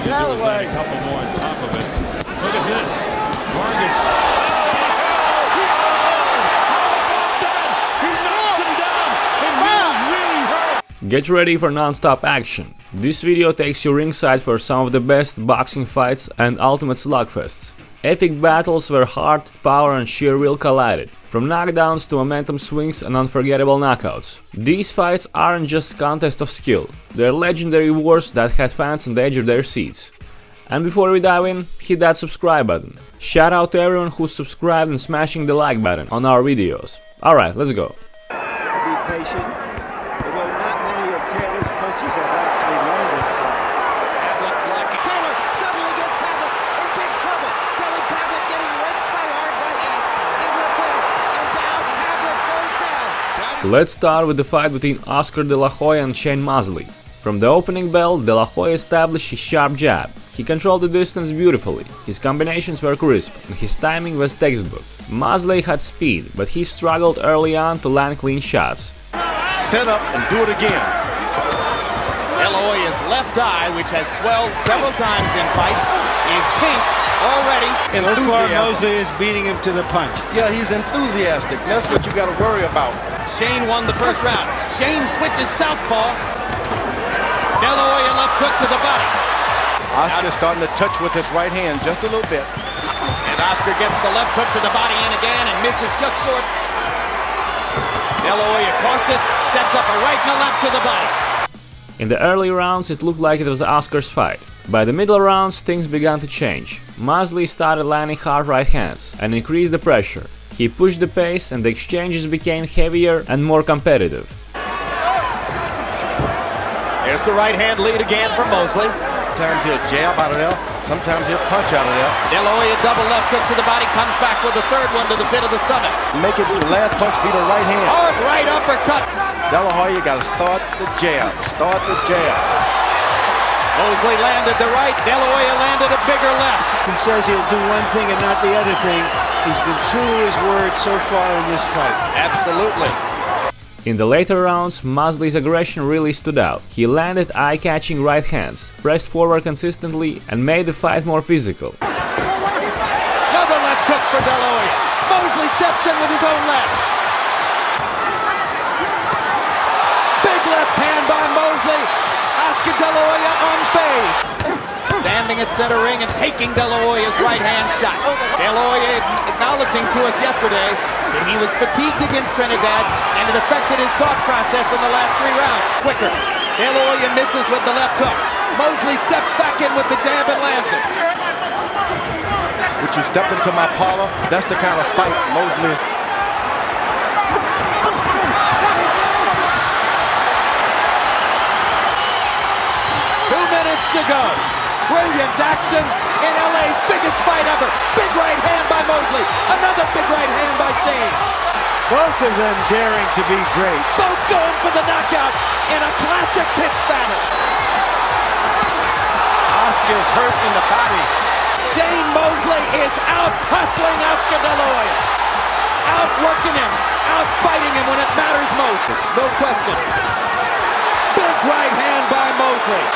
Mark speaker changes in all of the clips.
Speaker 1: Get out of the way. A couple more on top of it. Look at this. Vargas. He knocks him down. It really hurt.
Speaker 2: Get ready for non-stop action. This video takes you ringside for some of the best boxing fights and ultimate slugfests. Epic battles where heart, power and sheer will collided. From knockdowns to momentum swings and unforgettable knockouts. These fights aren't just contests of skill, they're legendary wars that had fans on the edge of their seats. And before we dive in, hit that subscribe button. Shout out to everyone who's subscribed and smashing the like button on our videos. Alright, let's go.
Speaker 3: Be patient, although not many of Taylor's punches have actually landed.
Speaker 4: Pavlik blocking. Taylor suddenly gets Pavlik in big trouble. Kelly Pavlik getting raked by hard right hand. Into a finish. And down. Pavlik goes down.
Speaker 2: Let's start with the fight between Oscar De La Hoya and Shane Mosley. From the opening bell, De La Hoya established his sharp jab. He controlled the distance beautifully, his combinations were crisp, and his timing was textbook. Mosley had speed, but he struggled early on to land clean shots.
Speaker 5: Set up and do it again. De La Hoya's left eye, which has swelled several times in fights, is pink already.
Speaker 3: So far, Mosley is beating him to the punch.
Speaker 5: Yeah, he's enthusiastic. That's what you got to worry about. Shane won the first round. Shane switches southpaw. De La Hoya left hook to the body. Oscar starting to touch with his right hand just a little bit. And Oscar gets the left hook to the body in again and misses just short. De La Hoya cautious, sets up a right and a left to the body.
Speaker 2: In the early rounds it looked like it was Oscar's fight. By the middle rounds things began to change. Mosley started landing hard right hands and increased the pressure. He pushed the pace and the exchanges became heavier and more competitive.
Speaker 5: There's the right hand lead again for Mosley. Sometimes he'll jab out of there, sometimes he'll punch out of there. De La Hoya double left hook to the body, comes back with the third one to the pit of the stomach. Make it the last punch be the right hand. Hard right uppercut. De La Hoya got to start the jab, Mosley landed the right, De La Hoya landed a bigger left.
Speaker 3: He says he'll do one thing and not the other thing. He's been true to his word so far in this fight.
Speaker 5: Absolutely.
Speaker 2: In the later rounds, Mosley's aggression really stood out. He landed eye-catching right hands, pressed forward consistently, and made the fight more physical.
Speaker 5: Another left hook for De La Hoya. Mosley steps in with his own left. Big left hand by Mosley. Oscar De La Hoya on phase. Standing at center ring and taking De La Hoya's right hand shot. De La Hoya acknowledging to us yesterday that he was fatigued against Trinidad and it affected his thought process in the last 3 rounds. Quicker. De La Hoya misses with the left hook. Mosley steps back in with the jab and lands it. Would you step into my parlor? That's the kind of fight Mosley. 2 minutes to go. Brilliant action in LA's biggest fight ever. Big right hand by Mosley. Another big right hand by Shane.
Speaker 3: Both of them daring to be great.
Speaker 5: Both going for the knockout in a classic pitch battle. Oscar's hurt in the body. Shane Mosley is out hustling Oscar De La Hoya. Out working him. Out fighting him when it matters most. No question. Big right hand by Mosley.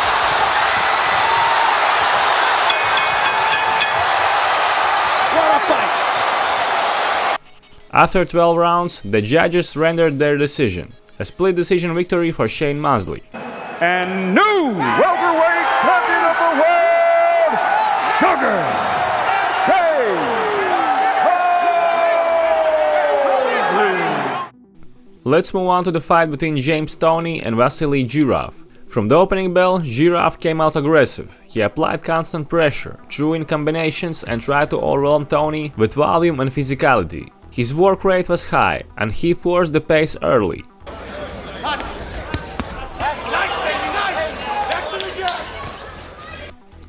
Speaker 5: What a fight!
Speaker 2: After 12 rounds, the judges rendered their decision. A split decision victory for Shane Mosley.
Speaker 1: And new welterweight champion of the world, Sugar Shane Mosley.
Speaker 2: Let's move on to the fight between James Toney and Vasily Jirov. From the opening bell, Jirov came out aggressive. He applied constant pressure, threw in combinations and tried to overwhelm Toney with volume and physicality. His work rate was high and he forced the pace early.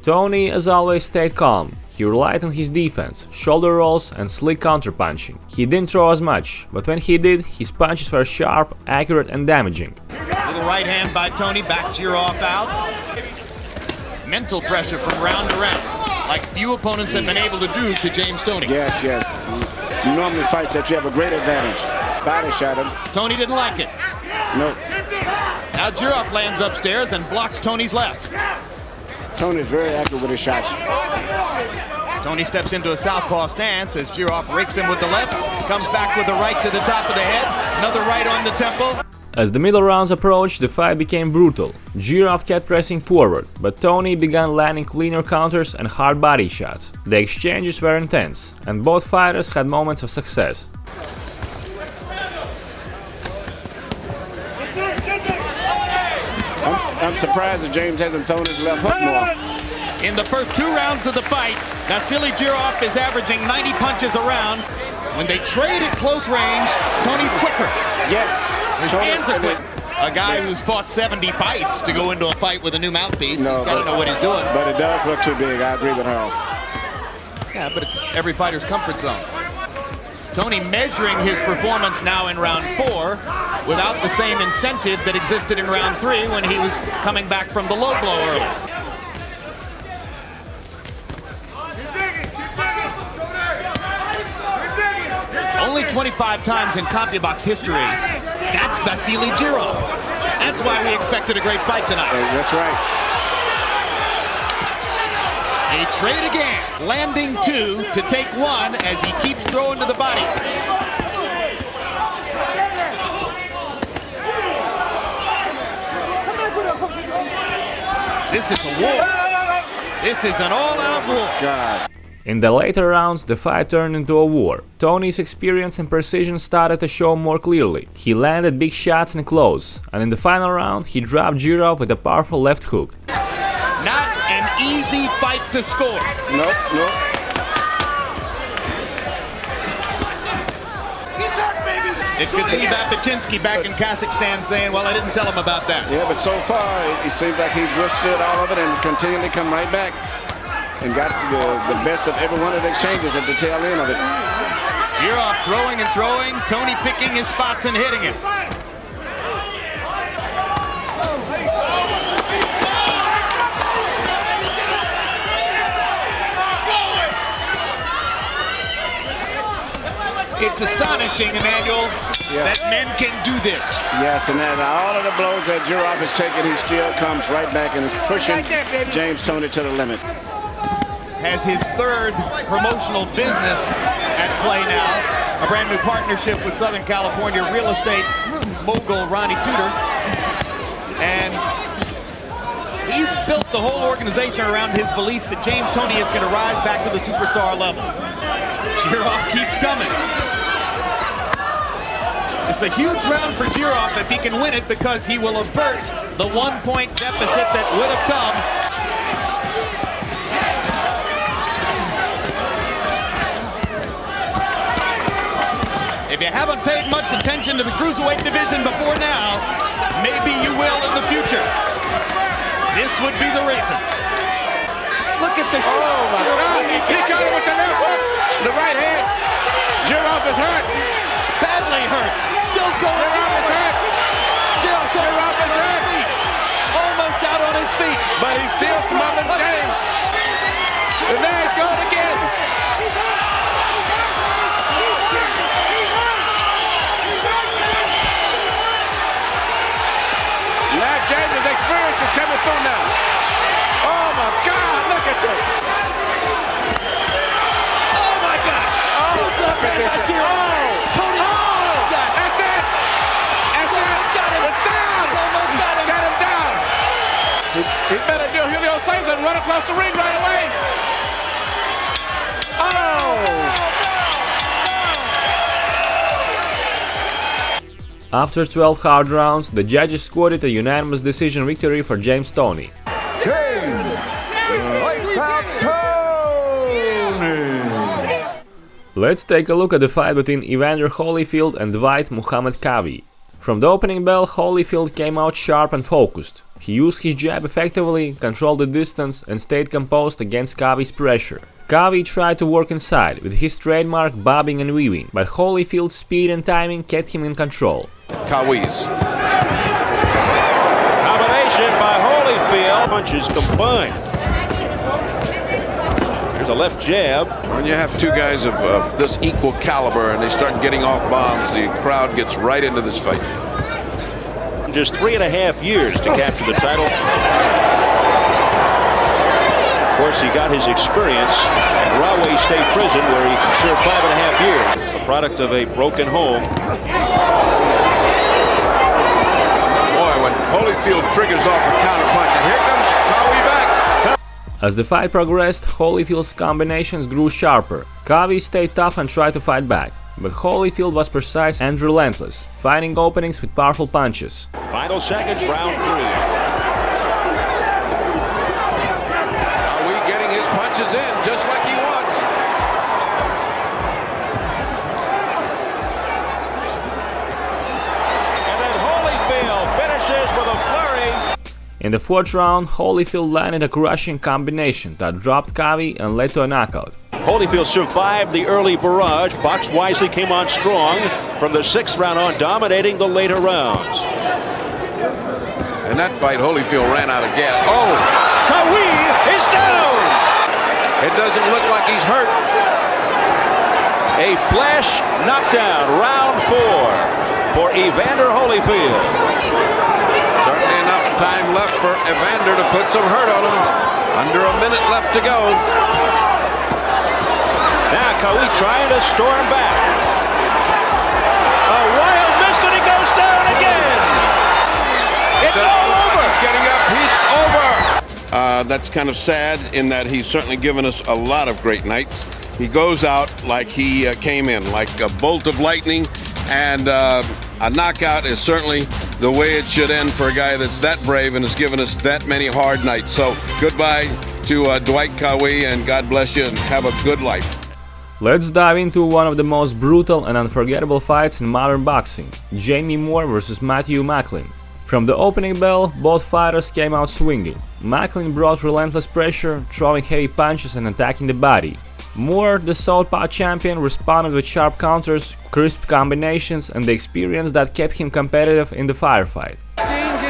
Speaker 2: Toney as always stayed calm. He relied on his defense, shoulder rolls and slick counterpunching. He didn't throw as much, but when he did, his punches were sharp, accurate and damaging.
Speaker 4: Little right hand by Toney, back Jirov out. Mental pressure from round to round, like few opponents have been able to do to James Toney.
Speaker 6: Yes. You normally fight that you have a great advantage. Body shot him.
Speaker 4: Toney didn't like it.
Speaker 6: Nope.
Speaker 4: Now Jirov lands upstairs and blocks Toney's left.
Speaker 6: Toney's very accurate with his shots.
Speaker 4: Toney steps into a southpaw stance as Jirov rakes him with the left, comes back with the right to the top of the head, another right on the temple.
Speaker 2: As the middle rounds approached, the fight became brutal. Jirov kept pressing forward, but Toney began landing cleaner counters and hard body shots. The exchanges were intense, and both fighters had moments of success.
Speaker 6: I'm surprised that James hasn't thrown his left hook more.
Speaker 4: In the first 2 rounds of the fight, Vasily Jirov is averaging 90 punches a round. When they trade at close range, Toney's quicker.
Speaker 6: Yes.
Speaker 4: His hands are quick. A guy who's fought 70 fights to go into a fight with a new mouthpiece. He's got to know what he's doing.
Speaker 6: But it does look too big. I agree with Harold.
Speaker 4: Yeah, but it's every fighter's comfort zone. Toney measuring his performance now in round 4 without the same incentive that existed in round 3 when he was coming back from the low blow early. Only 25 times in CompuBox history. That's Vasily Jirov. That's why we expected a great fight tonight.
Speaker 6: That's right.
Speaker 4: A trade again, landing 2 to take 1 as he keeps throwing to the body. This is a war. This is an all-out war.
Speaker 6: God.
Speaker 2: In the later rounds, the fight turned into a war. Toney's experience and precision started to show more clearly. He landed big shots in close, and in the final round, he dropped Jirov with a powerful left hook.
Speaker 4: Not an easy fight to score.
Speaker 6: Nope, nope.
Speaker 4: It could leave Abachinsky back in Kazakhstan saying, well, I didn't tell him about that.
Speaker 6: Yeah, but so far, it seems like he's withstood all of it and continually come right back and got the best of every one of the exchanges at the tail end of it.
Speaker 4: Jirov throwing and throwing, Toney picking his spots and hitting him. It's astonishing, Emmanuel, that men can do this.
Speaker 6: Yes, and then all of the blows that Jirov has taken, he still comes right back and is pushing James Toney to the limit.
Speaker 4: Has his 3rd promotional business at play now. A brand new partnership with Southern California real estate mogul Ronnie Tudor. And he's built the whole organization around his belief that James Toney is going to rise back to the superstar level. Jirov keeps coming. It's a huge round for Jirov if he can win it, because he will avert the 1-point deficit that would have come. If you haven't paid much attention to the cruiserweight division before now, maybe you will in the future. This would be the reason. Look at the shot.
Speaker 6: Oh, my God. He caught him with the left hook. The right hand. Jirov is hurt.
Speaker 4: Badly hurt. Still going.
Speaker 6: Jirov is hurt.
Speaker 4: Jirov is hurt. Almost out on his feet.
Speaker 6: But he's still smothering James. The man's going again. Now James' experience is coming through now. Oh my God, look at this.
Speaker 4: Oh my God.
Speaker 6: Oh, look at this.
Speaker 4: Toney.
Speaker 6: Oh, that's it. That's it. It's down.
Speaker 4: Almost got him.
Speaker 6: Got him down. He better do Julio Cesar and run across the ring right away. Oh.
Speaker 2: After 12 hard rounds, the judges scored a unanimous decision victory for James Toney. Let's take a look at the fight between Evander Holyfield and Dwight Muhammad Qawi. From the opening bell, Holyfield came out sharp and focused. He used his jab effectively, controlled the distance, and stayed composed against Qawi's pressure. Qawi tried to work inside with his trademark bobbing and weaving, but Holyfield's speed and timing kept him in control.
Speaker 7: Qawi's.
Speaker 1: Combination by Holyfield. Punches combined. There's a left jab.
Speaker 7: When you have two guys of this equal caliber and they start getting off bombs, the crowd gets right into this fight.
Speaker 1: Just 3.5 years to capture the title.
Speaker 8: course, he got his experience at Rahway State Prison, where he served 5.5 years. A product of a broken home.
Speaker 7: Boy, when Holyfield triggers off a counterpunch, and here comes Qawi back.
Speaker 2: As the fight progressed, Holyfield's combinations grew sharper. Qawi stayed tough and tried to fight back, but Holyfield was precise and relentless, finding openings with powerful punches.
Speaker 8: Final seconds, round 3.
Speaker 7: Qawi getting his punches in just like he wants.
Speaker 8: And then Holyfield finishes with a flurry.
Speaker 2: In the 4th round, Holyfield landed a crushing combination that dropped Qawi and led to a knockout.
Speaker 8: Holyfield survived the early barrage. Boxed wisely, came on strong from the 6th round on, dominating the later rounds.
Speaker 7: In that fight, Holyfield ran out of gas. Oh!
Speaker 8: Qawi is down!
Speaker 7: It doesn't look like he's hurt.
Speaker 8: A flash knockdown, round 4 for Evander Holyfield.
Speaker 7: Certainly enough time left for Evander to put some hurt on him. Under a minute left to go.
Speaker 8: Now Qawi trying to storm back. A wild miss and he goes down again. It's all over.
Speaker 7: He's getting up. He's over. That's kind of sad in that he's certainly given us a lot of great nights. He goes out like he came in, like a bolt of lightning, and a knockout is certainly the way it should end for a guy that's that brave and has given us that many hard nights. So goodbye to Dwight Qawi, and God bless you and have a good life.
Speaker 2: Let's dive into one of the most brutal and unforgettable fights in modern boxing, Jamie Moore vs Matthew Macklin. From the opening bell, both fighters came out swinging. Macklin brought relentless pressure, throwing heavy punches and attacking the body. Moore, the Southpaw champion, responded with sharp counters, crisp combinations, and the experience that kept him competitive in the firefight.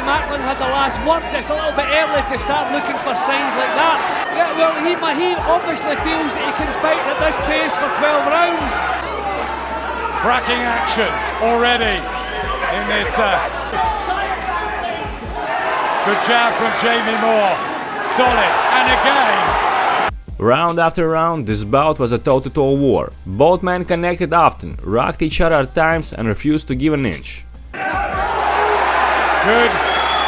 Speaker 9: Macklin had the last word. It's a little bit early to start looking for signs like that. Yeah, well, he obviously feels that he can fight at this pace for 12 rounds.
Speaker 1: Cracking action already in this. Good jab from Jamie Moore. Solid. And again.
Speaker 2: Round after round, this bout was a toe-to-toe war. Both men connected often, rocked each other at times, and refused to give an inch.
Speaker 1: Good,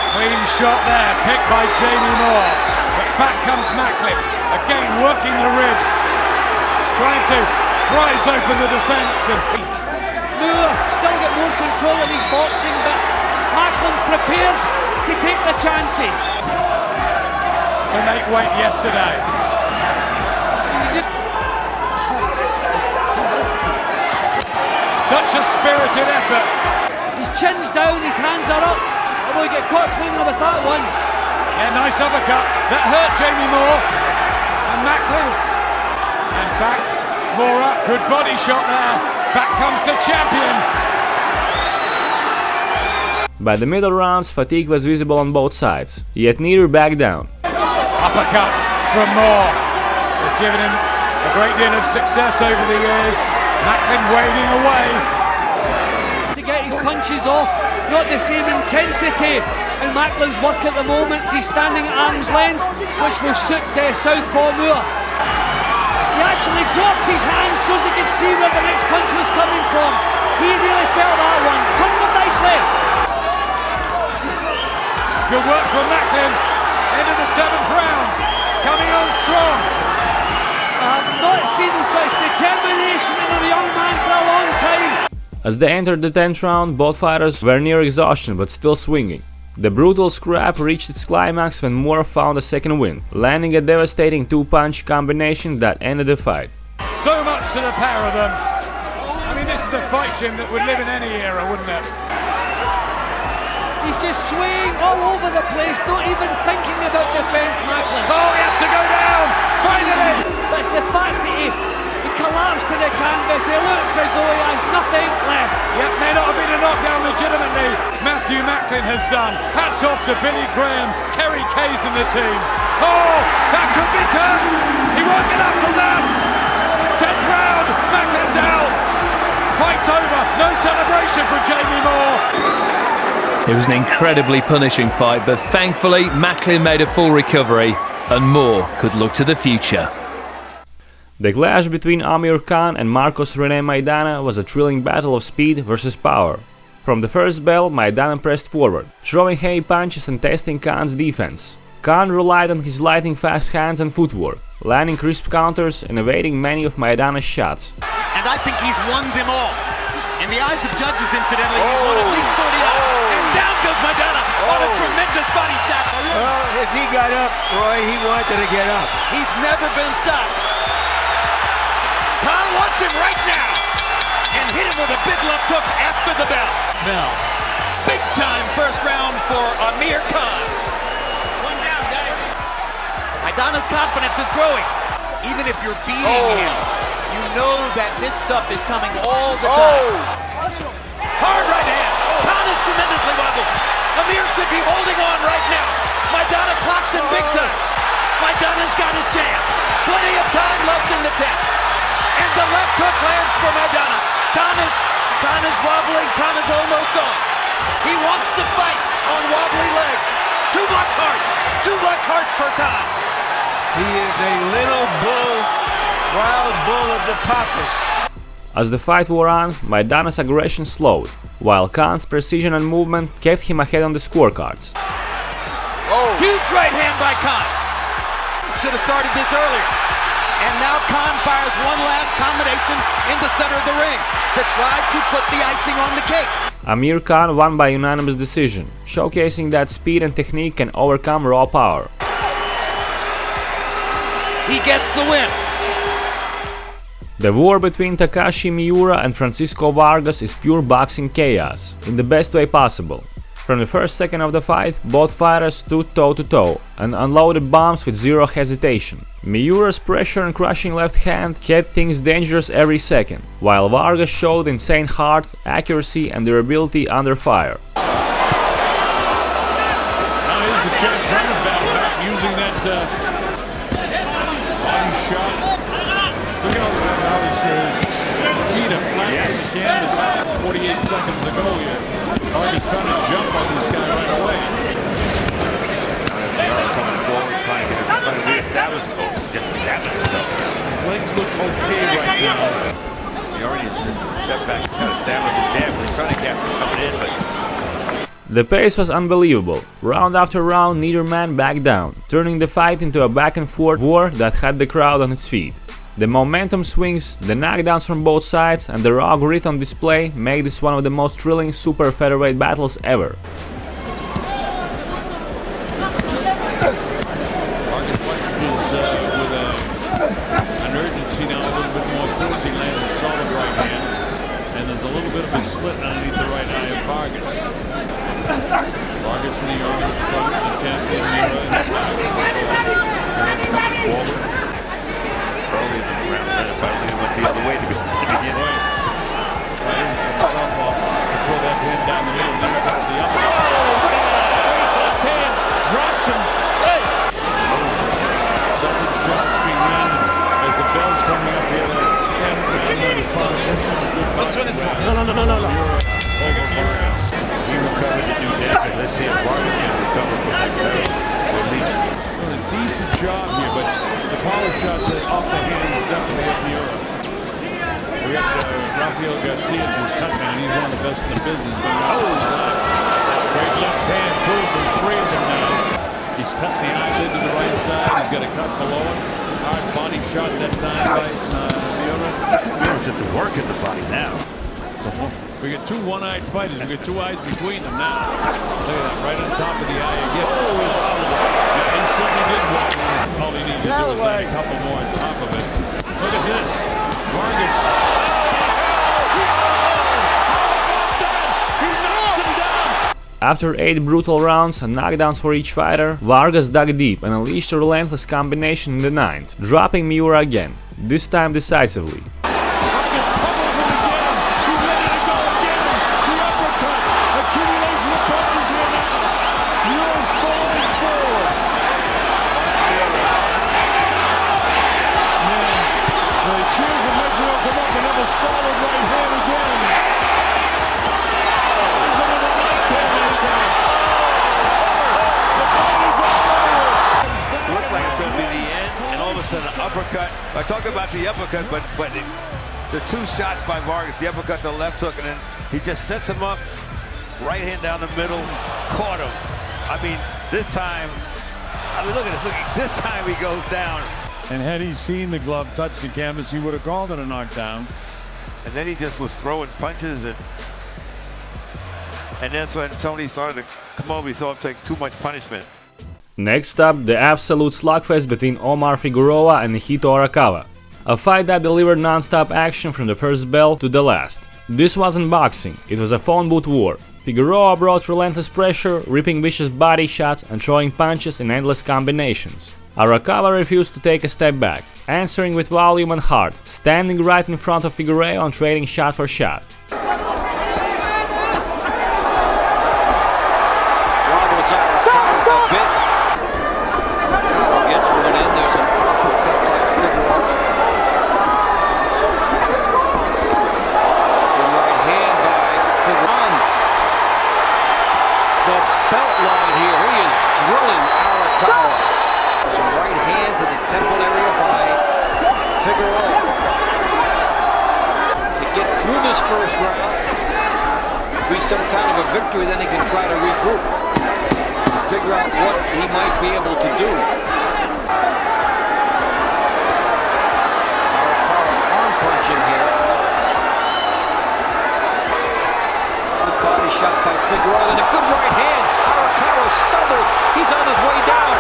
Speaker 1: clean shot there, picked by Jamie Moore. But back comes Macklin, again working the ribs, trying to prise open the defence.
Speaker 9: Moore still got more control in his boxing, but Macklin prepared to take the chances.
Speaker 1: To make weight yesterday. Such a spirited effort.
Speaker 9: His chin's down, his hands are up. Although he get caught clean with that one.
Speaker 1: Yeah, nice uppercut. That hurt Jamie Moore. And Macklin. And backs Moore up. Good body shot there. Back comes the champion.
Speaker 2: By the middle rounds, fatigue was visible on both sides, yet neither backed down.
Speaker 1: Uppercuts from Moore. They've given him a great deal of success over the years. Macklin wading away.
Speaker 9: To get his punches off, not the same intensity in Macklin's work at the moment. He's standing at arm's length, which will suit Southpaw Moore. He actually dropped his hands so he could see where the next punch was coming from. He really felt that one. Turned him nicely.
Speaker 1: Good work from Macklin. Into the 7th round. Coming on strong.
Speaker 9: I've not seen such determination in a young man for a long time.
Speaker 2: As they entered the 10th round, both fighters were near exhaustion but still swinging. The brutal scrap reached its climax when Moore found a second win, landing a devastating two-punch combination that ended the fight.
Speaker 1: So much to the pair of them. I mean, this is a fight, Jim, that would live in any era, wouldn't it?
Speaker 9: He's just swaying all over the place, not even thinking about defence, Macklin.
Speaker 1: Oh, he has to go down! Finally!
Speaker 9: That's the fact that he collapsed to the canvas. He looks as though he has nothing left.
Speaker 1: Yep, may not have been a knockdown legitimately. Matthew Macklin has done. Hats off to Billy Graham, Kerry Kayes and the team. Oh, that could be curtains. He won't get up from that. 10th round, Macklin's out. Fight's over. No celebration for Jamie Moore.
Speaker 10: It was an incredibly punishing fight, but thankfully Macklin made a full recovery. and more could look to the future.
Speaker 2: The clash between Amir Khan and Marcos Rene Maidana was a thrilling battle of speed versus power. From the first bell, Maidana pressed forward, throwing heavy punches and testing Khan's defense. Khan relied on his lightning-fast hands and footwork, landing crisp counters and evading many of Maidana's shots.
Speaker 4: And I think he's won them all. In the eyes of judges, incidentally, he's won at least 40 out. And down goes Maidana on a tremendous body tap.
Speaker 3: Well, if he got up, Roy, he wanted to get up.
Speaker 4: He's never been stopped. Khan wants him right now. And hit him with a big left hook after the bell. Bell. Big time first round for Amir Khan. One down, Gatti. Maidana's confidence is growing. Even if you're beating him, you know that this stuff is coming all the time. Hard right hand. Khan is tremendously wobbled. Amir should be holding on right now. Maidana clocked him big time. Maidana's got his chance. Plenty of time left in the 10th. And the left hook lands for Maidana. Khan is wobbling. Khan is almost gone. He wants to fight on wobbly legs. Too much heart. Too much heart for Khan.
Speaker 3: He is a little bull, wild bull of the Pampas.
Speaker 2: As the fight wore on, Maidana's aggression slowed, while Khan's precision and movement kept him ahead on the scorecards.
Speaker 4: Huge right hand by Khan. Should have started this earlier. And now Khan fires one last combination in the center of the ring to try to put the icing on the cake.
Speaker 2: Amir Khan won by unanimous decision, showcasing that speed and technique can overcome raw power.
Speaker 4: He gets the win.
Speaker 2: The war between Takashi Miura and Francisco Vargas is pure boxing chaos, in the best way possible. From the first second of the fight, both fighters stood toe-to-toe and unloaded bombs with zero hesitation. Miura's pressure and crushing left hand kept things dangerous every second, while Vargas showed insane heart, accuracy and durability under fire.
Speaker 1: Now here's the champ trying to battle back using that body shot. Look how his feet are flat as canvas 48 seconds ago here. Already trying to jump on this guy right away.
Speaker 11: Miura coming forward, trying to get him, trying to reestablish him, disestablish himself.
Speaker 1: His legs look okay right now.
Speaker 11: Miura needs to step back, kind of establish him jab. He's trying to get him coming in, but
Speaker 2: The pace was unbelievable. Round after round, neither man backed down, turning the fight into a back-and-forth war that had the crowd on its feet. The momentum swings, the knockdowns from both sides, and the raw grit on display make this one of the most thrilling super featherweight battles ever.
Speaker 1: Vargas punches with an urgency now, a little bit more force. He lands a solid right hand, and there's a little bit of a slit underneath the right eye of Vargas. Vargas in the arm of the champion Miura coming forward.
Speaker 11: early in the round, and Pavlik went the other way to begin.
Speaker 1: To throw that hand down the middle, then comes the other. Left hand drops him. Second shots being landed as the bell's coming up here. And
Speaker 11: No. Over Vargas. He recovered to do damage. Let's see if Vargas can recover from that barrel. Or at least
Speaker 1: a decent job here, but the power shots are off the hands definitely of Miura. We got Rafael Garcia's his cut man. He's one of the best in the business. Great left hand, two from three of them now. He's cutting the eyelid to the right side. He's got a cut below it. Hard body shot that time by Miura.
Speaker 11: Miura's at the work at the body now.
Speaker 1: We got two one-eyed fighters. We got two eyes between them now. Look at that, right on top of the eye again. Yeah, he certainly did wobble. All he needed to do was land a couple more on top of it. Look at this. Vargas. He knocks him down.
Speaker 2: After 8 brutal rounds and knockdowns for each fighter, Vargas dug deep and unleashed a relentless combination in the 9th, dropping Miura again, this time decisively.
Speaker 11: an uppercut. I talked about the uppercut, but the two shots by Vargas, the uppercut, the left hook, and then he just sets him up, right hand down the middle, caught him. I mean, this time, look at this, this time he goes down.
Speaker 12: And had he seen the glove touch the canvas, he would have called it a knockdown.
Speaker 11: And then he just was throwing punches, and that's when Toney started to come over. He saw him take too much punishment.
Speaker 2: Next up, the absolute slugfest between Omar Figueroa and Hito Arakawa. A fight that delivered non-stop action from the first bell to the last. This wasn't boxing, it was a phone booth war. Figueroa brought relentless pressure, ripping vicious body shots and throwing punches in endless combinations. Arakawa refused to take a step back, answering with volume and heart, standing right in front of Figueroa and trading shot for shot.
Speaker 5: First round, be some kind of a victory, then he can try to regroup, figure out what he might be able to do. Arakawa arm punching here. Good body shot by Figueroa, and a good right hand. Arakawa stumbles, he's on his way down.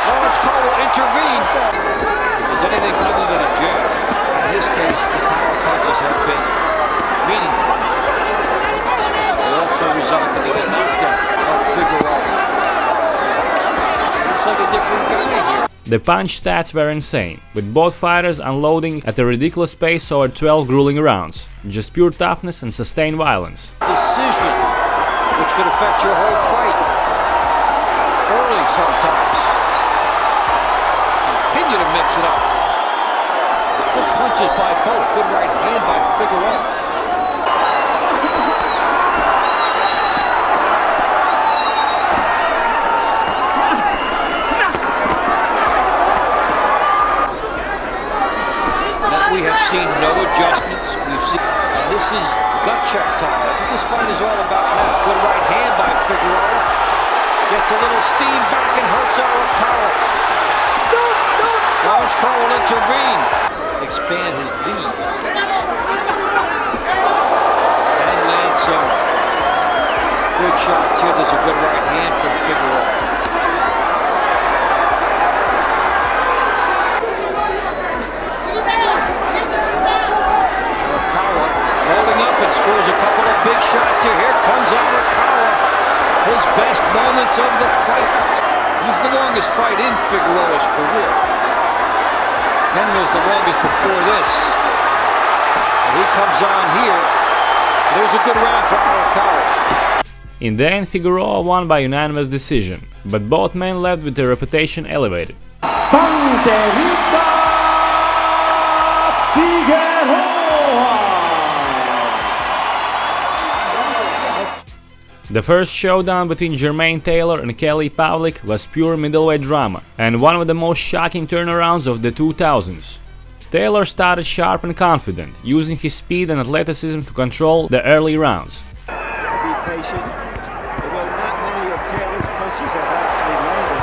Speaker 5: Lawrence Cole will intervene. Is anything other than a jab? In his case, the power punches have been meaningful. They also resulted in a knockdown of Figueroa. Looks like a different guy here.
Speaker 2: The punch stats were insane, with both fighters unloading at a ridiculous pace over 12 grueling rounds. Just pure toughness and sustained violence.
Speaker 5: Decision, which could affect your whole fight. Early sometimes. Continue to mix it up. Good punches by both. Good right hand by Figueroa. We have seen no adjustments. We've seen, and this is gut check time. That's what this fight is all about now. Good right hand by Figueroa. Gets a little steam back and hurts Arakawa. Lawrence Cole will intervene. Expand his lead. And land some good shots here. There's a good right hand from Figueroa. Scores a couple of big shots here. Here comes Arakawa. His best moments of the fight. He's the longest fight in Figueroa's career. 10 was the longest before this. And he comes on here. There's a good round for Arakawa.
Speaker 2: In the end, Figueroa won by unanimous decision, but both men left with their reputation elevated. The first showdown between Jermaine Taylor and Kelly Pavlik was pure middleweight drama, and one of the most shocking turnarounds of the 2000s. Taylor started sharp and confident, using his speed and athleticism to control the early rounds.
Speaker 3: Be patient, although not many of Taylor's punches have actually landed.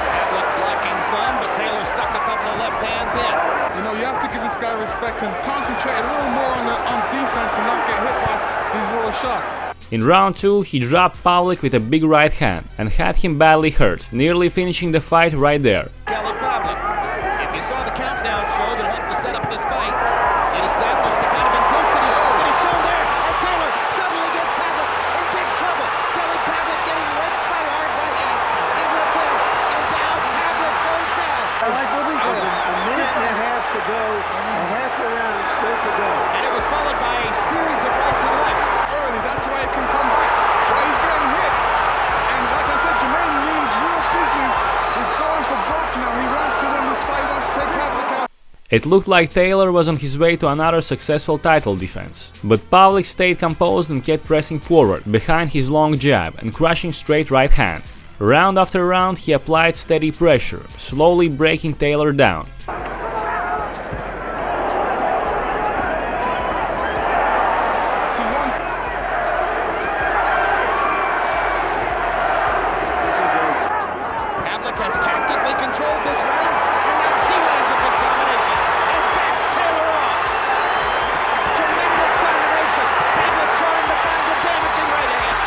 Speaker 4: Pavlik blocking some, but Taylor stuck a couple of left hands in.
Speaker 13: You know, you have to give this guy respect and concentrate a little more on defense and not get hit by these little shots.
Speaker 2: In round 2, he dropped Pavlik with a big right hand and had him badly hurt, nearly finishing the fight right there.
Speaker 4: Kelly Pavlik, if you saw the countdown show that helped to set up this fight, it established the kind of intensity that is shown there, and Taylor suddenly gets Pavlik in big trouble. Kelly Pavlik getting ripped by hard right hand, and reversed, and down Pavlik goes down.
Speaker 3: There's a minute and a half to go, a half a round still to go.
Speaker 4: And it was followed by a series of rights and lefts.
Speaker 13: That's why he can come back. But he's getting hit. And like I said, Jermaine means real business. He's going for broke now. He wants to win this fight. He wants to take Pavlik out.
Speaker 2: It looked like Taylor was on his way to another successful title defense. But Pavlik stayed composed and kept pressing forward, behind his long jab and crushing straight right hand. Round after round he applied steady pressure, slowly breaking Taylor down.
Speaker 5: Pavlik has tactically controlled this round, and now he lands a big combination and backs Taylor off. Tremendous combination. Pavlik trying to find a damaging right hand.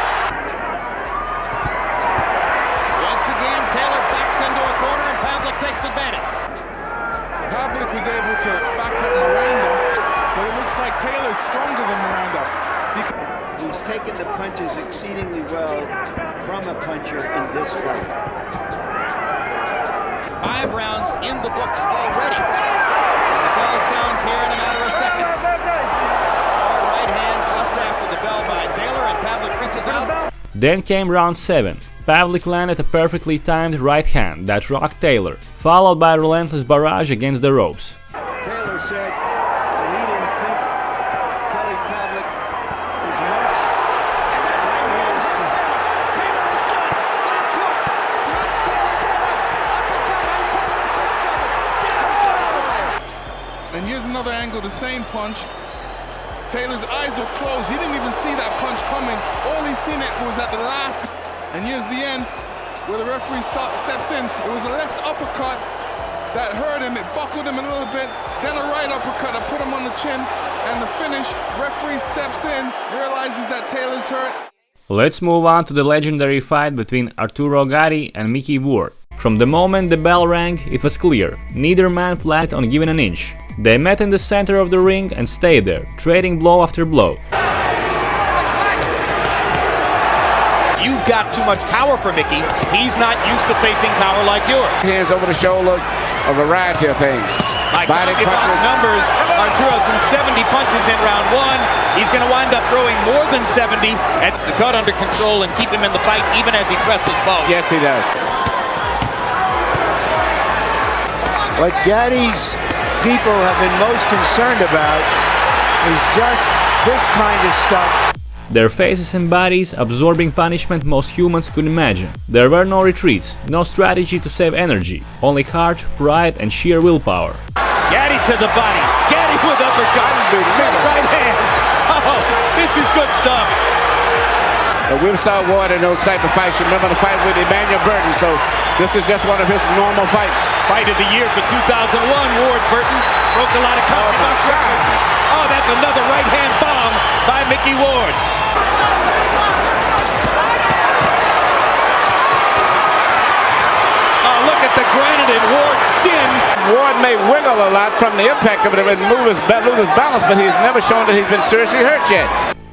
Speaker 5: Once again, Taylor backs into a corner and Pavlik takes advantage.
Speaker 13: Pavlik was able to back up Miranda, but it looks like Taylor's stronger than Miranda.
Speaker 3: He's taken the punches exceedingly well from a puncher in this fight.
Speaker 5: 5 rounds in the books already. And the bell sounds here in a matter of seconds. Hard right hand just after the bell by Taylor, and Pavlik reaches out.
Speaker 2: Then came round 7. Pavlik landed a perfectly timed right hand that rocked Taylor, followed by a relentless barrage against the ropes.
Speaker 3: Taylor said that he didn't think Kelly Pavlik was much. And that right hand is
Speaker 5: Taylor is done. Left hook. Drops Taylor's head up. Uppercut has Taylor in trouble.
Speaker 13: And here's another angle, the same punch. Taylor's eyes are closed. He didn't even see that punch coming. All he seen it was at the last. And here's the end, where the referee steps in. It was a left uppercut that hurt him. It buckled him a little bit. Then a right uppercut that put him on the chin. And the finish, referee steps in, realizes that Taylor's hurt.
Speaker 2: Let's move on to the legendary fight between Arturo Gatti and Mickey Ward. From the moment the bell rang, it was clear, neither man planned on giving an inch. They met in the center of the ring and stayed there, trading blow after blow.
Speaker 4: You've got too much power for Mickey. He's not used to facing power like yours.
Speaker 6: Hands over the shoulder, a variety of things.
Speaker 4: By Body punches. Numbers, Arturo threw 70 punches in round 1. He's going to wind up throwing more than 70 at the cut under control and keep him in the fight even as he presses both.
Speaker 6: Yes, he does.
Speaker 3: What Gatti's people have been most concerned about is just this kind of stuff.
Speaker 2: Their faces and bodies absorbing punishment most humans could imagine. There were no retreats, no strategy to save energy, only heart, pride and sheer willpower.
Speaker 4: Gatti to the body. Gatti with uppercut. Straight right hand. Oh, this is good stuff.
Speaker 6: We saw Ward in those type of fights. You remember the fight with Emmanuel Burton, so this is just one of his normal fights.
Speaker 4: Fight of the year for 2001, Ward Burton broke a lot of confidence records. Oh, that's another right hand bomb by Mickey Ward. Oh, look at the granite in Ward's chin.
Speaker 6: Ward may wiggle a lot from the impact of it and lose his balance, but he's never shown that he's been seriously hurt yet.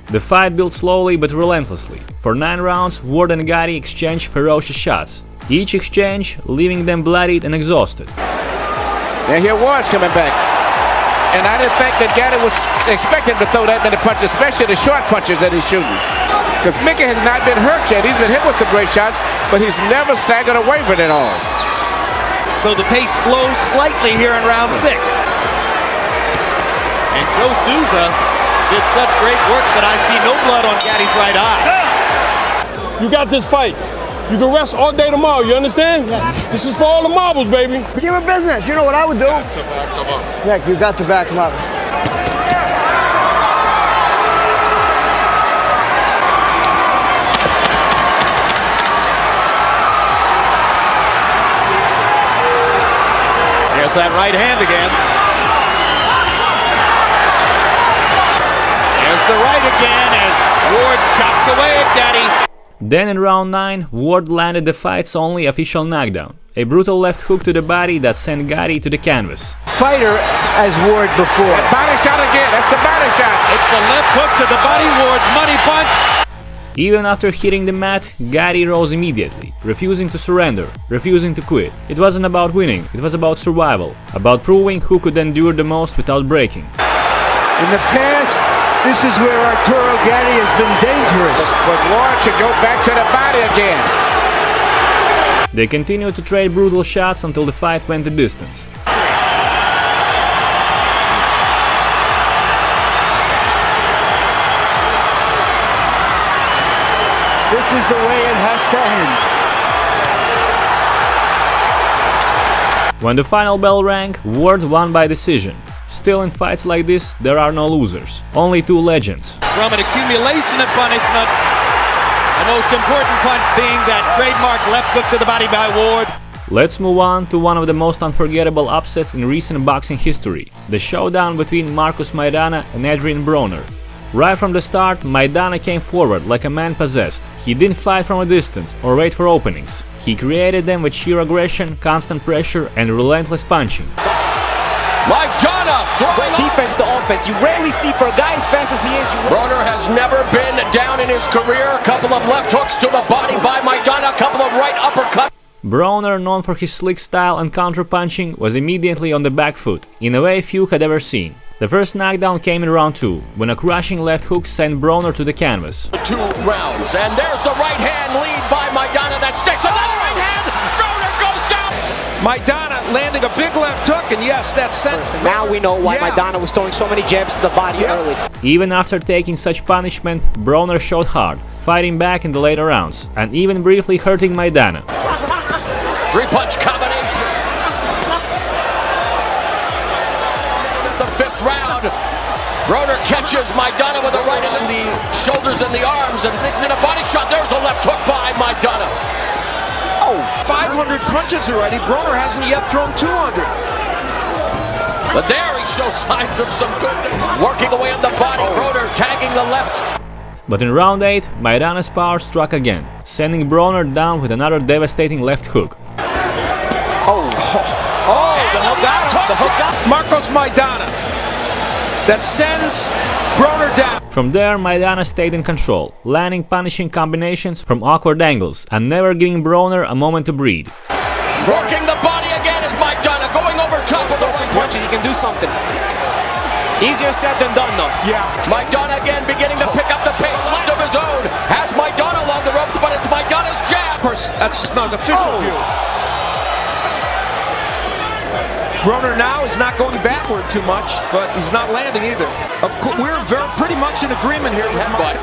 Speaker 2: The fight built slowly but relentlessly. For 9 rounds, Ward and Gatti exchanged ferocious shots, each exchange leaving them bloodied and exhausted.
Speaker 6: And here Ward's coming back. And I didn't think that Gatti was expected to throw that many punches, especially the short punches that he's shooting. Because Mickey has not been hurt yet. He's been hit with some great shots, but he's never staggered or wavered at all.
Speaker 4: So the pace slows slightly here in round 6. And Joe Souza did such great work that I see no blood on Gatti's right eye.
Speaker 12: You got this fight. You can rest all day tomorrow, you understand? This is for all the marbles, baby.
Speaker 14: Give him business. You know what I would do?
Speaker 12: Back him up.
Speaker 14: Nick, you got to back him up.
Speaker 4: There's that right hand again. There's the right again as Ward chops away at Gatti.
Speaker 2: Then in round 9, Ward landed the fight's only official knockdown, a brutal left hook to the body that sent Gatti to the canvas.
Speaker 3: Fighter as Ward before.
Speaker 6: That body shot again, that's the body shot.
Speaker 4: It's the left hook to the body, Ward's money punch.
Speaker 2: Even after hitting the mat, Gatti rose immediately, refusing to surrender, refusing to quit. It wasn't about winning, it was about survival, about proving who could endure the most without breaking.
Speaker 3: In the past, this is where Arturo Gatti has been dangerous.
Speaker 6: But Ward should go back to the body again.
Speaker 2: They continued to trade brutal shots until the fight went the distance.
Speaker 3: This is the way it has to end.
Speaker 2: When the final bell rang, Ward won by decision. Still, in fights like this, there are no losers, only two legends.
Speaker 4: From an accumulation of punishment, the most important punch being that trademark left hook to the body by Ward.
Speaker 2: Let's move on to one of the most unforgettable upsets in recent boxing history, the showdown between Marcus Maidana and Adrian Broner. Right from the start, Maidana came forward like a man possessed. He didn't fight from a distance or wait for openings. He created them with sheer aggression, constant pressure and relentless punching.
Speaker 15: Maidana throwing defense to offense. You rarely see for a guy as fast as he is.
Speaker 16: Broner has never been down in his career. A couple of left hooks to the body by Maidana, a couple of right uppercuts.
Speaker 2: Broner, known for his slick style and counter-punching, was immediately on the back foot, in a way few had ever seen. The first knockdown came in round 2, when a crushing left hook sent Broner to the canvas.
Speaker 16: 2 rounds, and there's the right hand lead by Maidana that sticks. Another right hand! Broner goes down!
Speaker 15: Maidana landing a big left hook, and yes, that sent. Now we know why Maidana was throwing so many jabs to the body early.
Speaker 2: Even after taking such punishment, Broner showed hard, fighting back in the later rounds, and even briefly hurting Maidana.
Speaker 16: 3-punch combination. The 5th round. Broner catches Maidana with a right in the shoulders and the arms and thinks in a body shot. There's a left hook by Maidana.
Speaker 15: Oh, 500 punches already. Broner hasn't yet thrown 200.
Speaker 16: But there he shows signs of some good working away on the body. Broner tagging the left.
Speaker 2: But in round 8, Maidana's power struck again, sending Broner down with another devastating left hook.
Speaker 15: The hook. Marcos Maidana. That sends Broner down.
Speaker 2: From there, Maidana stayed in control, landing punishing combinations from awkward angles and never giving Broner a moment to breathe.
Speaker 16: Working the body again is Maidana, going over top of the
Speaker 15: punches. He can do something. Easier said than done, though.
Speaker 16: Yeah. Maidana again beginning to pick up the pace left of his own. Has Maidana along the ropes, but it's Maidana's jab.
Speaker 15: Of course, that's just not an official view. Broner now is not going backward too much, but he's not landing either. Of course, we're pretty much in agreement here with
Speaker 16: Maidana.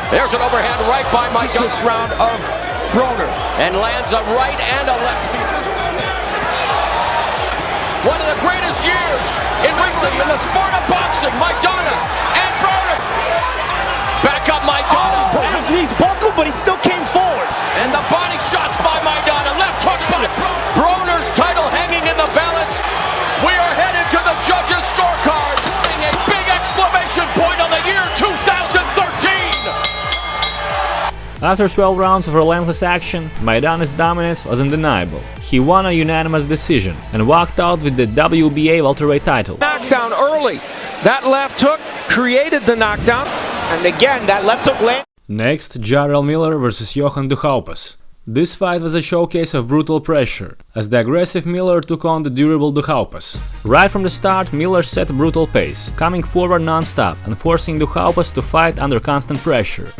Speaker 16: There's an overhand right by Maidana.
Speaker 15: This round of Broner.
Speaker 16: And lands a right and a left. One of the greatest years in the sport of boxing, Maidana and Broner. Back up Maidana.
Speaker 15: Broner's knees buckled, but he still came forward.
Speaker 16: And the body shots by Maidana. Left hook by Broner's title hanging in the balance. We are headed to the judges' scorecards. A big exclamation point on the year 2013.
Speaker 2: After 12 rounds of relentless action, Maidana's dominance was undeniable. He won a unanimous decision and walked out with the WBA welterweight title.
Speaker 15: Knockdown early. That left hook created the knockdown. And again, that left hook landed.
Speaker 2: Next, Jarrell Miller vs Johan Duhaupas. This fight was a showcase of brutal pressure, as the aggressive Miller took on the durable Duhaupas. Right from the start, Miller set a brutal pace, coming forward non-stop and forcing Duhaupas to fight under constant pressure.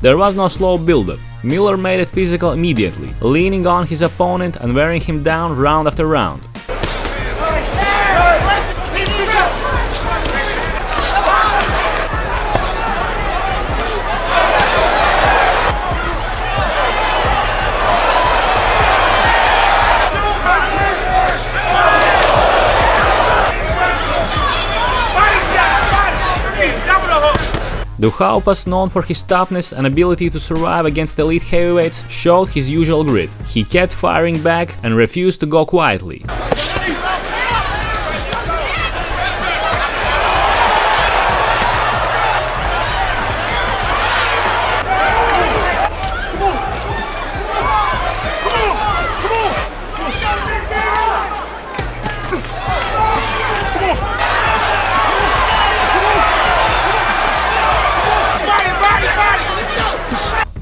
Speaker 2: There was no slow build-up. Miller made it physical immediately, leaning on his opponent and wearing him down round after round. Duhaupas, known for his toughness and ability to survive against elite heavyweights, showed his usual grit. He kept firing back and refused to go quietly.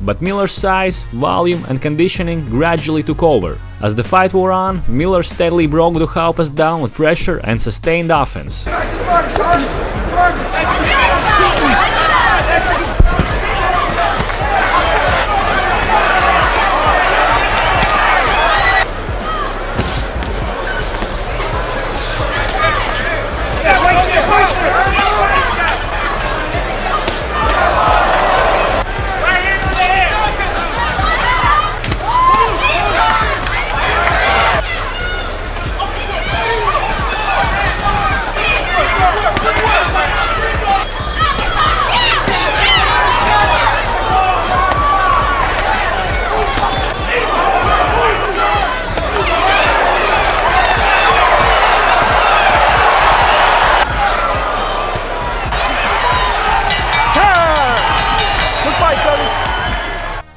Speaker 2: but Miller's size, volume and conditioning gradually took over. As the fight wore on, Miller steadily broke Duhaupas down with pressure and sustained offense.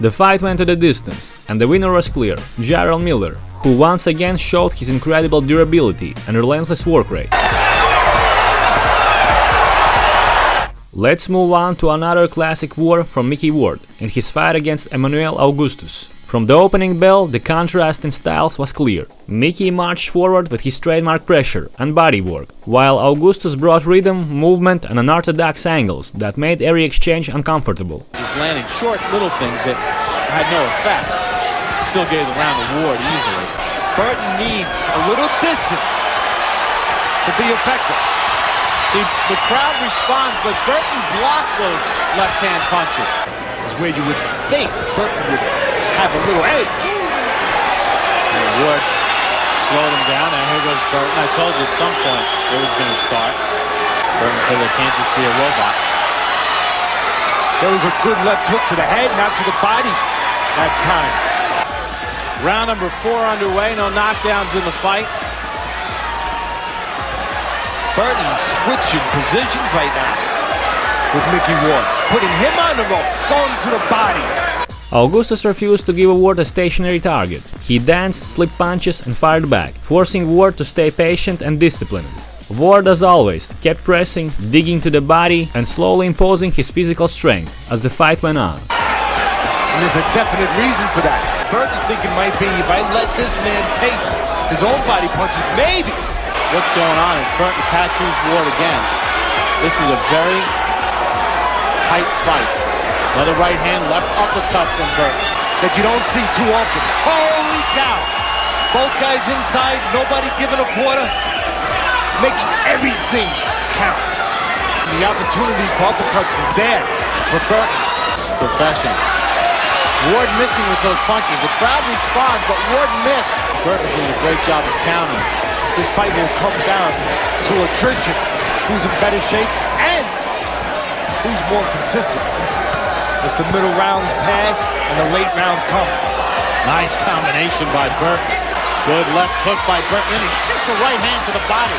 Speaker 2: The fight went to the distance, and the winner was clear, Jirov Miller, who once again showed his incredible durability and relentless work rate. Let's move on to another classic war from Mickey Ward in his fight against Emmanuel Augustus. From the opening bell, the contrast in styles was clear. Mickey marched forward with his trademark pressure and body work, while Augustus brought rhythm, movement and unorthodox angles that made every exchange uncomfortable.
Speaker 17: Just landing short little things that had no effect. Still gave the round to Ward easily.
Speaker 15: Burton needs a little distance to be effective.
Speaker 17: See, the crowd responds, but Burton blocks those left-hand punches.
Speaker 15: It's where you would think Burton would have a little edge.
Speaker 17: Ward slowed him down, and here goes Burton. I told you at some point it was going to start. Burton said there can't just be a robot.
Speaker 15: There was a good left hook to the head, not to the body that time.
Speaker 17: Round number 4 underway, no knockdowns in the fight.
Speaker 15: Burton switching positions right now with Mickey Ward, putting him on the rope, going to the body.
Speaker 2: Augustus refused to give Ward a stationary target. He danced, slipped punches and fired back, forcing Ward to stay patient and disciplined. Ward, as always, kept pressing, digging to the body and slowly imposing his physical strength as the fight went on.
Speaker 15: And there's a definite reason for that. Burton's thinking might be, if I let this man taste his own body punches, maybe.
Speaker 17: What's going on is Burton tattoos Ward again. This is a very tight fight. Another right hand, left uppercut from Burton.
Speaker 15: That you don't see too often. Holy cow! Both guys inside, nobody giving a quarter. Making everything count. And the opportunity for uppercuts is there for Burton.
Speaker 17: Professional. Ward missing with those punches. The crowd responds, but Ward missed. Burton's doing a great job of countering.
Speaker 15: This fight will come down to attrition. Who's in better shape and who's more consistent. As the middle rounds pass and the late rounds come.
Speaker 17: Nice combination by Burton. Good left hook by Burton, and he shoots a right hand to the body.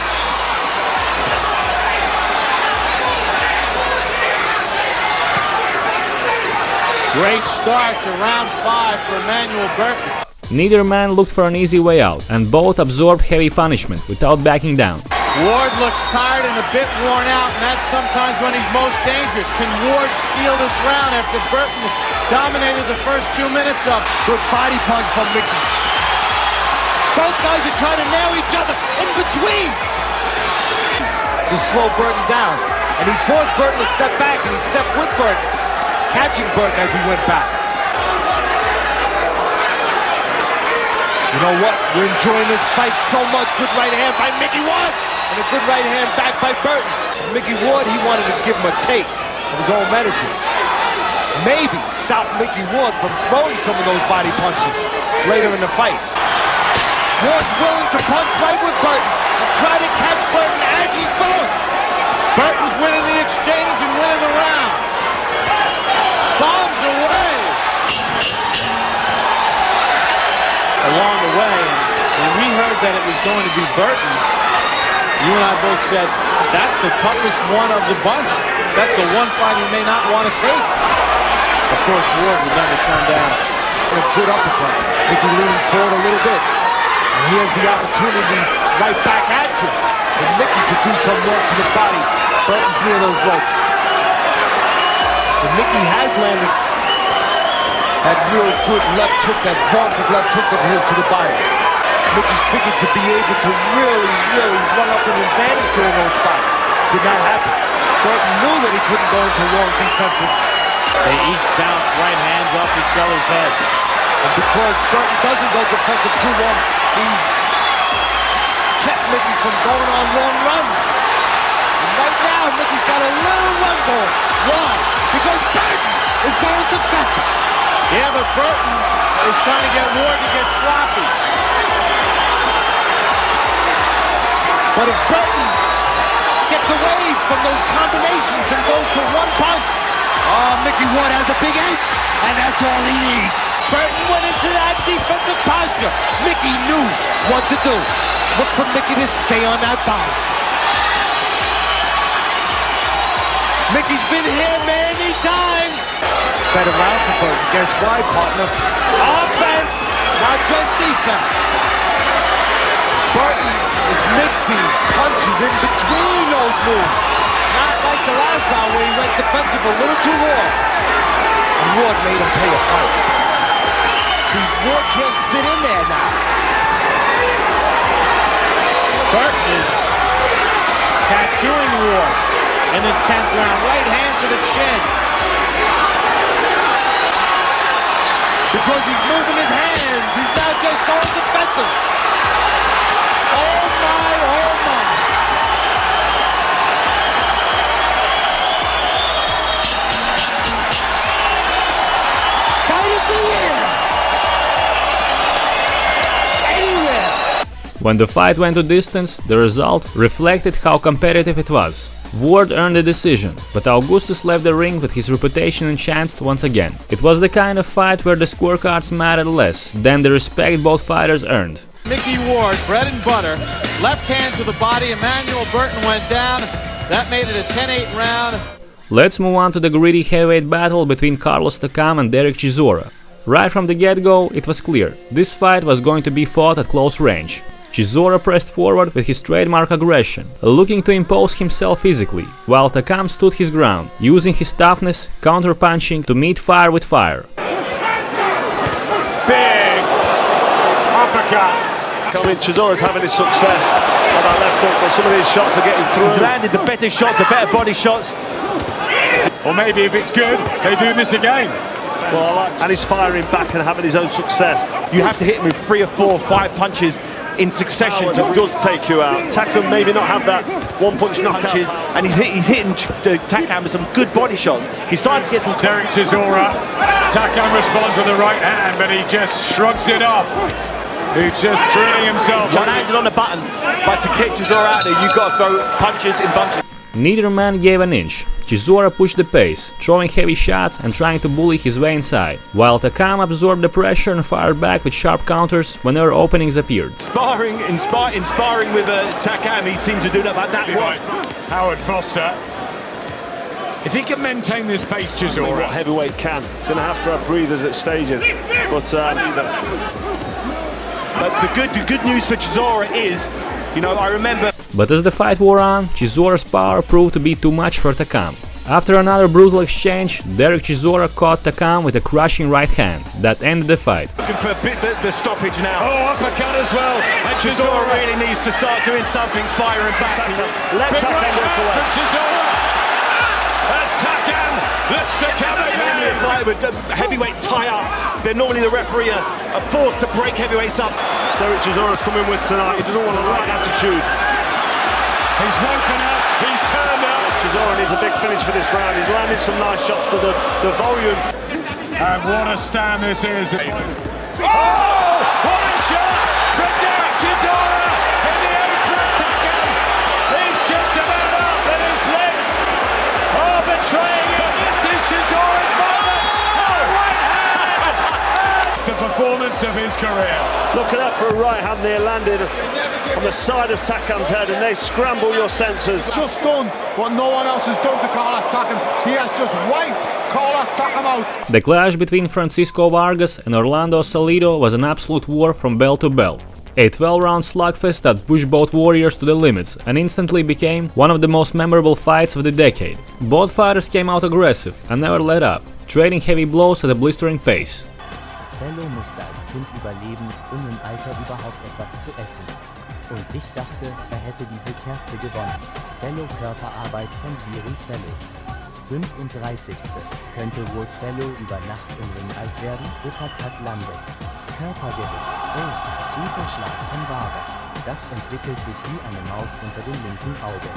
Speaker 17: Great start to round 5 for Emmanuel Burton.
Speaker 2: Neither man looked for an easy way out, and both absorbed heavy punishment without backing down.
Speaker 17: Ward looks tired and a bit worn out, and that's sometimes when he's most dangerous. Can Ward steal this round after Burton dominated the first 2 minutes of?
Speaker 15: Good body punch from Mickey. Both guys are trying to nail each other in between to slow Burton down. And he forced Burton to step back, and he stepped with Burton, catching Burton as he went back. You know what? We're enjoying this fight so much. Good right hand by Mickey Ward, and a good right hand back by Burton. Mickey Ward, he wanted to give him a taste of his own medicine. Maybe stop Mickey Ward from throwing some of those body punches later in the fight. Ward's willing to punch right with Burton and try to catch Burton as he's throwing.
Speaker 17: Burton's winning the exchange and winning the round. Bombs away. Along the way, when we heard that it was going to be Burton, you and I both said, that's the toughest one of the bunch. That's the one fight he may not want to take. Of course, Ward would never turn down.
Speaker 15: A good uppercut. Mickey leaning forward a little bit. And he has the opportunity right back at you for Mickey to do some work to the body. Burton's near those ropes. So Mickey has landed That real good left hook, that vaunted left hook of his to the body. Mickey figured to be able to really run up an advantage during those spots. Did not happen. Burton knew that he couldn't go into long defensive.
Speaker 17: They each bounce right hands off each other's heads.
Speaker 15: And because Burton doesn't go defensive too long, he's kept Mickey from going on long runs. And right now, Mickey's got a little run going. Why? Because Burton is going defensive.
Speaker 17: Yeah, but Burton is trying to get Ward to get sloppy.
Speaker 15: But if Burton gets away from those combinations and goes to one punch, Mickey Ward has a big H, and that's all he needs. Burton went into that defensive posture. Mickey knew what to do. Look for Mickey to stay on that body. Mickey's been here many times. Better round for Burton. Guess why, partner? Offense, not just defense. Burton is mixing punches in between those moves. Not like the last round where he went defensive a little too long. And Ward made him pay a price. See, Ward can't sit in there now.
Speaker 17: Burton is tattooing Ward in this 10th round. Right hand to the chin.
Speaker 15: Because he's moving his hands. He's now just going defensive. Oh my, oh my. Fight of the year. Anywhere.
Speaker 2: When the fight went to distance, the result reflected how competitive it was. Ward earned the decision, but Augustus left the ring with his reputation enhanced once again. It was the kind of fight where the scorecards mattered less than the respect both fighters earned.
Speaker 17: Mickey Ward, bread and butter, left hand to the body. Emmanuel Burton went down. That made it a 10-8 round.
Speaker 2: Let's move on to the gritty heavyweight battle between Carlos Takam and Derek Chisora. Right from the get-go, it was clear this fight was going to be fought at close range. Chisora pressed forward with his trademark aggression, looking to impose himself physically, while Takam stood his ground, using his toughness, counter-punching to meet fire with fire.
Speaker 18: Big uppercut. Chisora's having his success on that left hook, but some of these shots are getting through.
Speaker 19: He's landed the better shots, the better body shots.
Speaker 1: Or maybe if it's good, they do this again.
Speaker 18: Well, and he's firing back and having his own success.
Speaker 19: You have to hit him with 3 or 4 or 5 punches in succession.
Speaker 18: It does take you out. Takam maybe not have that one-punch
Speaker 19: punches, and he's hitting Takam with some good body shots. He's starting to get some...
Speaker 1: Derek Chisora. Takam responds with the right hand, but he just shrugs it off. He's just drilling himself.
Speaker 19: Landed on the button, but to kick Chisora out there, you've got to throw punches in bunches.
Speaker 2: Neither man gave an inch. Chisora pushed the pace, throwing heavy shots and trying to bully his way inside, while Takam absorbed the pressure and fired back with sharp counters whenever openings appeared.
Speaker 19: Inspiring with Takam, he seemed to do that, but that was...
Speaker 1: Howard Foster. If he can maintain this pace, Chisora...
Speaker 18: What heavyweight can. He's going to have breathers at stages. But
Speaker 19: the good news for Chisora is, you know, I remember...
Speaker 2: But as the fight wore on, Chisora's power proved to be too much for Takam. After another brutal exchange, Derek Chisora caught Takam with a crushing right hand that ended the fight.
Speaker 19: Looking for a bit the stoppage now.
Speaker 1: Oh, uppercut as well.
Speaker 19: And Chisora really needs to start doing something, firing back.
Speaker 1: Let Takam walk away. Chisora. And Takam looks to come again.
Speaker 19: Normally a fight with heavyweight tie up. They're normally the referee are forced to break heavyweights up.
Speaker 18: Derek Chisora's coming with tonight. He doesn't want a right attitude.
Speaker 1: He's woken up, he's turned up.
Speaker 18: Chisora needs a big finish for this round. He's landed some nice shots, but the volume.
Speaker 1: And what a stand this is. Oh, what a shot from Derek Chisora in the apron. Takam. He's just about up with his legs. Oh, betraying him. This is Chisora's moment. Oh, right hand. The performance of his career.
Speaker 18: Look at that for a right hand there, landed on the side of Takam's head, and they scramble your senses.
Speaker 13: Just done what no one else has done to Carlos Takam. He has just wiped Carlos Takam out.
Speaker 2: The clash between Francisco Vargas and Orlando Salido was an absolute war from bell to bell. A 12-round slugfest that pushed both warriors to the limits and instantly became one of the most memorable fights of the decade. Both fighters came out aggressive and never let up, trading heavy blows at a blistering pace.
Speaker 20: Cello musste als Kind überleben, um im Alter überhaupt etwas zu essen. Und ich dachte, er hätte diese Kerze gewonnen. Cello Körperarbeit von Siri Cello. 35. Könnte wohl Cello über Nacht im Ring alt werden? Uppercut landet. Körpergewicht. Oh, guter Schlag von Vargas. Das entwickelt sich wie eine Maus unter dem linken Auge.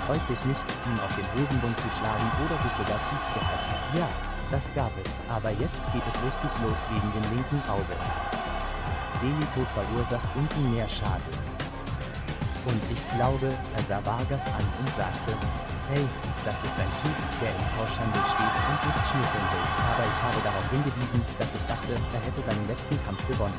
Speaker 20: Freut sich nicht, ihn auf den Hosenbund zu schlagen oder sich sogar tief zu halten. Ja, das gab es. Aber jetzt geht es richtig los wegen dem linken Auge. Salido verursacht unten mehr Schaden. Und ich glaube, er sah Vargas an und sagte, hey, das ist ein Typ, der im Tauschhandel steht und nicht schnüffeln will. Aber ich habe darauf hingewiesen, dass ich dachte, er hätte seinen letzten Kampf gewonnen.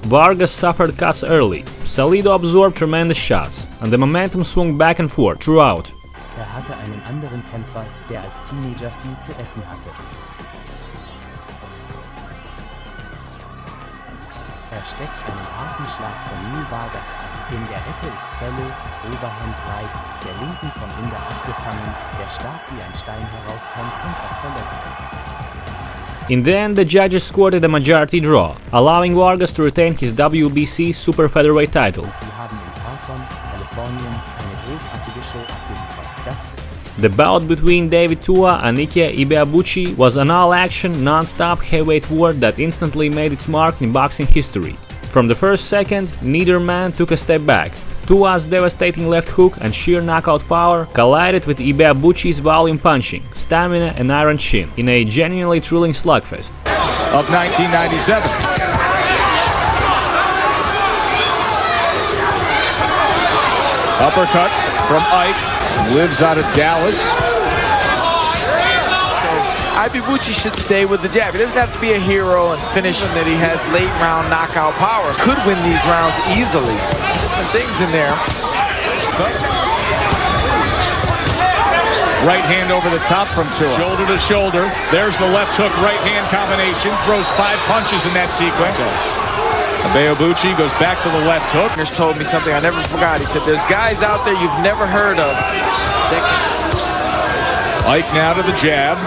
Speaker 2: Vargas suffered cuts early. Salido absorbed tremendous shots, and the momentum swung back and forth throughout.
Speaker 20: Er hatte einen anderen Kämpfer, der als Teenager viel zu essen hatte. Er steckt einen harten Schlag von Vargas an. In der Ecke ist Cello, Overhand right, der linken vom Inder abgefangen, der stark wie ein Stein herauskommt und auch verletzt ist.
Speaker 2: In the end, the judges scored a majority draw, allowing Vargas to retain his WBC Super Featherweight title.
Speaker 20: Sie haben in Carson, Kalifornien, eine großartige Show abgeliefert.
Speaker 2: The bout between David Tua and Ibeabuchi was an all-action, non-stop heavyweight war that instantly made its mark in boxing history. From the first second, neither man took a step back. Tua's devastating left hook and sheer knockout power collided with Ibeabuchi's volume punching, stamina and iron chin in a genuinely thrilling slugfest.
Speaker 21: Of 1997. Uppercut from Ike, lives out of Dallas.
Speaker 22: Ibeabuchi should stay with the jab. He doesn't have to be a hero and finish him that he has late round knockout power. Could win these rounds easily. Different things in there.
Speaker 21: Right hand over the top from Tua. Shoulder to shoulder. There's the left hook, right hand combination. Throws 5 punches in that sequence. Ibeabuchi goes back to the left hook.
Speaker 22: Broner told me something I never forgot. He said, there's guys out there you've never heard of.
Speaker 21: Ike now to the jab.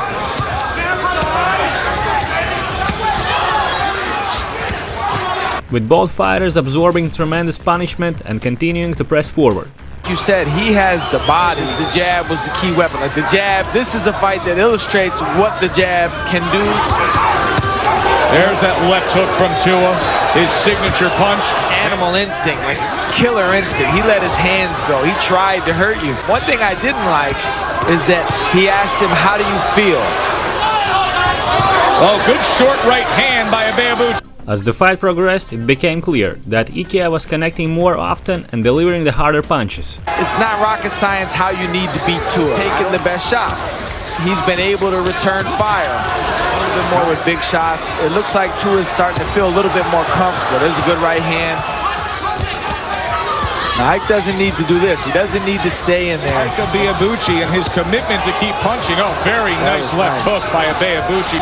Speaker 2: With both fighters absorbing tremendous punishment and continuing to press forward.
Speaker 22: You said he has the body. The jab was the key weapon. Like the jab, this is a fight that illustrates what the jab can do.
Speaker 21: There's that left hook from Tua, his signature punch.
Speaker 22: Animal instinct, like killer instinct. He let his hands go. He tried to hurt you. One thing I didn't like is that he asked him, how do you feel?
Speaker 21: Oh, good short right hand by Ibeabuchi.
Speaker 2: As the fight progressed, it became clear that Ike was connecting more often and delivering the harder punches.
Speaker 22: It's not rocket science how you need to beat Tua. He's taking the best shots. He's been able to return fire. A little bit more with big shots. It looks like Tua's starting to feel a little bit more comfortable. There's a good right hand. Now, Ike doesn't need to do this. He doesn't need to stay in there.
Speaker 21: Ibeabuchi and his commitment to keep punching. Oh, very nice left hook by Ibeabuchi.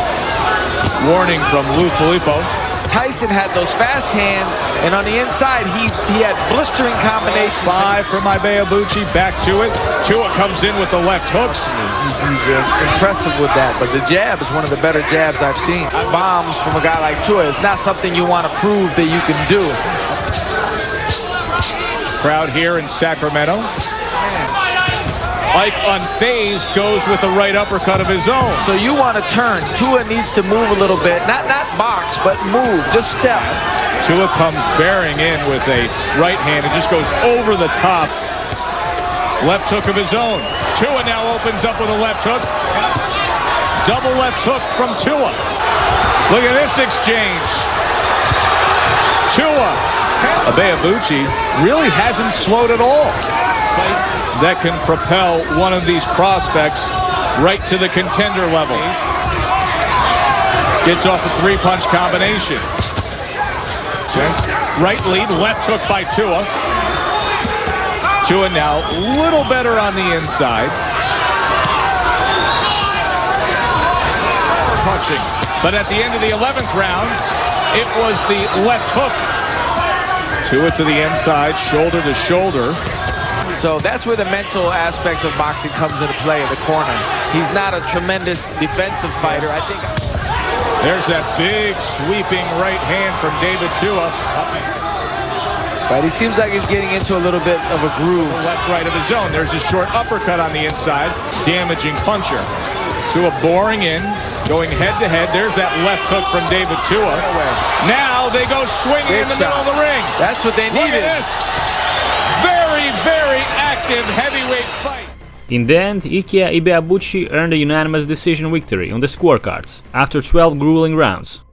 Speaker 21: Warning from Lou Filippo.
Speaker 22: Tyson had those fast hands, and on the inside, he had blistering combinations.
Speaker 21: 5 from Ibeabuchi, back to it. Tua comes in with the left hooks.
Speaker 22: He's impressive with that, but the jab is one of the better jabs I've seen. Bombs from a guy like Tua, it's not something you want to prove that you can do.
Speaker 21: Crowd here in Sacramento. Ike unfazed goes with a right uppercut of his own.
Speaker 22: So you want to turn. Tua needs to move a little bit. Not box, but move. Just step.
Speaker 21: Tua comes bearing in with a right hand and just goes over the top. Left hook of his own. Tua now opens up with a left hook. Double left hook from Tua. Look at this exchange. Tua. Ibeabuchi really hasn't slowed at all. That can propel one of these prospects right to the contender level. Gets off a 3-punch combination. Right lead, left hook by Tua. Tua now a little better on the inside. Punching. But at the end of the 11th round, it was the left hook. Tua to the inside, shoulder to shoulder.
Speaker 22: So that's where the mental aspect of boxing comes into play in the corner. He's not a tremendous defensive fighter. I think
Speaker 21: There's that big sweeping right hand from David Tua.
Speaker 22: But he seems like he's getting into a little bit of a groove.
Speaker 21: Left, right of his own. There's a short uppercut on the inside. Damaging puncher. Tua boring in, going head to head. There's that left hook from David Tua. Now they go swinging in the middle of the ring.
Speaker 22: That's what they needed.
Speaker 21: Look at this. Very, very active heavyweight fight.
Speaker 2: In the end, Ibeabuchi earned a unanimous decision victory on the scorecards after 12 grueling rounds.